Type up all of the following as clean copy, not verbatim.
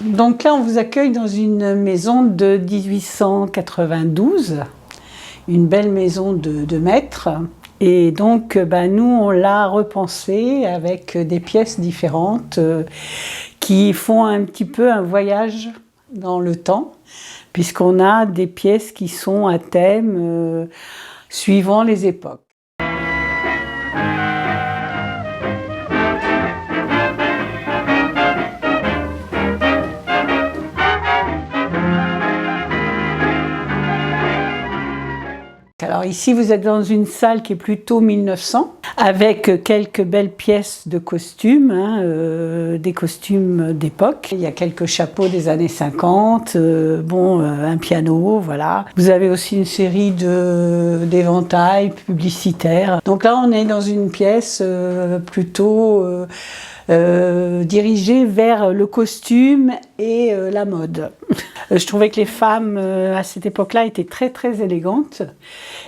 Donc là, on vous accueille dans une maison de 1892, une belle maison de maître. Et donc, nous, on l'a repensée avec des pièces différentes qui font un petit peu un voyage dans le temps, puisqu'on a des pièces qui sont à thème suivant les époques. Alors ici, vous êtes dans une salle qui est plutôt 1900, avec quelques belles pièces de costumes, des costumes d'époque. Il y a quelques chapeaux des années 50, un piano, voilà. Vous avez aussi une série d'éventails publicitaires. Donc là, on est dans une pièce plutôt dirigée vers le costume et la mode. Je trouvais que les femmes à cette époque-là étaient très très élégantes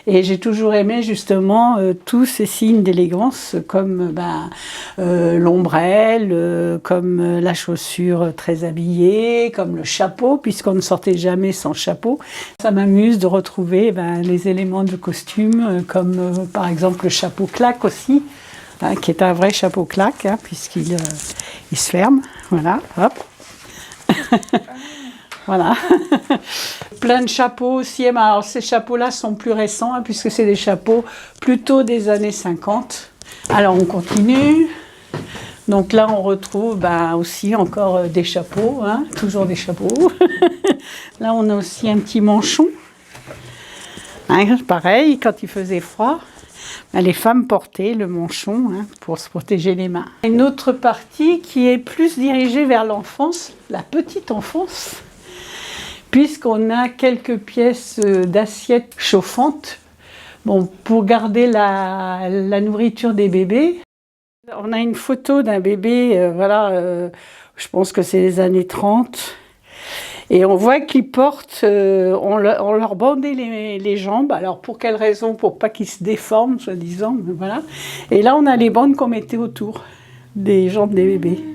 et j'ai toujours aimé justement tous ces signes d'élégance comme l'ombrelle, comme la chaussure très habillée, comme le chapeau puisqu'on ne sortait jamais sans chapeau. Ça m'amuse de retrouver les éléments de costume comme par exemple le chapeau claque aussi. Qui est un vrai chapeau claque, puisqu'il il se ferme, voilà, hop. Voilà. Plein de chapeaux aussi, alors ces chapeaux-là sont plus récents, puisque c'est des chapeaux plutôt des années 50. Alors on continue. Donc là on retrouve aussi encore des chapeaux, toujours des chapeaux. Là on a aussi un petit manchon. Pareil, quand il faisait froid. Les femmes portaient le manchon pour se protéger les mains. Une autre partie qui est plus dirigée vers l'enfance, la petite enfance, puisqu'on a quelques pièces d'assiettes chauffantes pour garder la nourriture des bébés. On a une photo d'un bébé, je pense que c'est les années 30. Et on voit qu'ils portent, on leur bandait les jambes. Alors pour quelle raison? Pour pas qu'ils se déforment, soi-disant, mais voilà. Et là, on a les bandes qu'on mettait autour des jambes des bébés,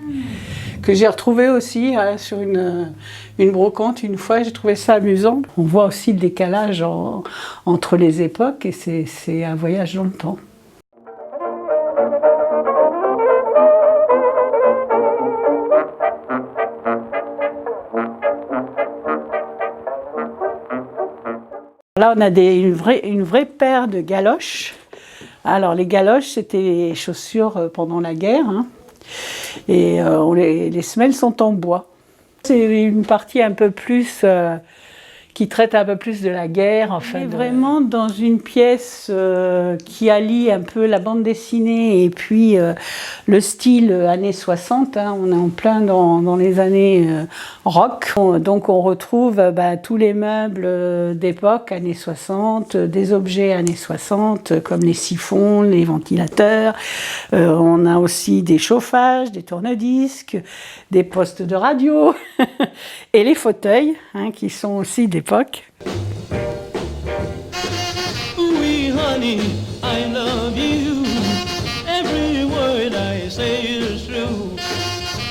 que j'ai retrouvé aussi sur une brocante une fois. J'ai trouvé ça amusant. On voit aussi le décalage entre les époques et c'est un voyage dans le temps. Là, on a une vraie paire de galoches. Alors, les galoches, c'était les chaussures pendant la guerre. Et les semelles sont en bois. C'est une partie un peu plus qui traite un peu plus de la guerre. On est vraiment dans une pièce qui allie un peu la bande dessinée et puis le style années 60. On est en plein dans les années rock. Donc on retrouve tous les meubles d'époque, années 60, des objets années 60, comme les siphons, les ventilateurs. On a aussi des chauffages, des tourne-disques, des postes de radio et les fauteuils qui sont aussi d'époque. Oui, honey, I love you. Every word I say is true.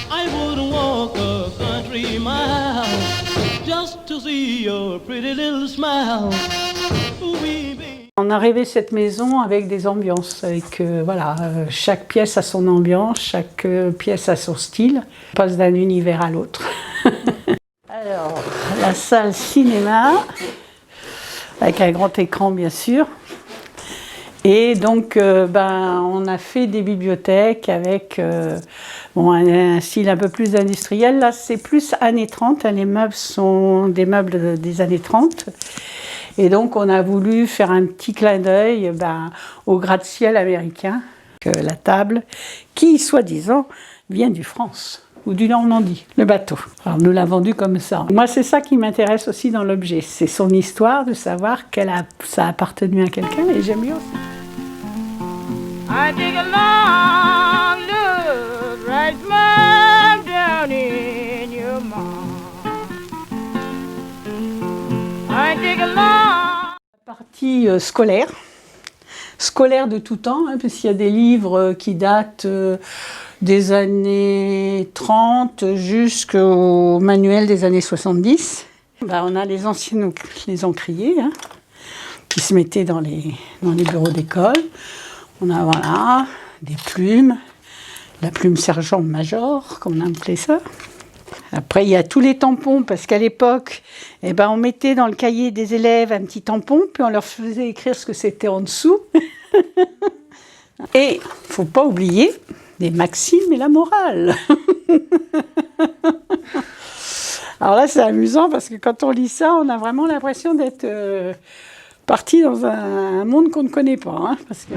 I would walk a country mile just to see your pretty little smile. Oui, baby. On a rêvé cette maison avec des ambiances, avec chaque pièce a son ambiance, chaque pièce a son style. On passe d'un univers à l'autre. Alors, la salle cinéma, avec un grand écran bien sûr. Et donc, on a fait des bibliothèques avec un style un peu plus industriel. Là, c'est plus années 30, les meubles sont des meubles des années 30. Et donc, on a voulu faire un petit clin d'œil au gratte-ciel américain. La table, qui, soi-disant, vient du France. Ou du Normandie, le bateau. Alors, nous l'a vendu comme ça. Moi, c'est ça qui m'intéresse aussi dans l'objet. C'est son histoire, de savoir ça a appartenu à quelqu'un, et j'aime bien aussi. I dig a long look right smack down in your mouth. I dig a long... La partie scolaire de tout temps, puisqu'il y a des livres qui datent des années 30 jusqu'au manuel des années 70. Ben, on a les anciens les encriers hein, qui se mettaient dans les bureaux d'école. On a voilà, des plumes, la plume sergent-major, comme on appelait ça. Après, il y a tous les tampons, parce qu'à l'époque, eh ben, on mettait dans le cahier des élèves un petit tampon, puis on leur faisait écrire ce que c'était en dessous. Et il ne faut pas oublier les maximes et la morale. Alors là, c'est amusant, parce que quand on lit ça, on a vraiment l'impression d'être parti dans un monde qu'on ne connaît pas. Hein, parce que...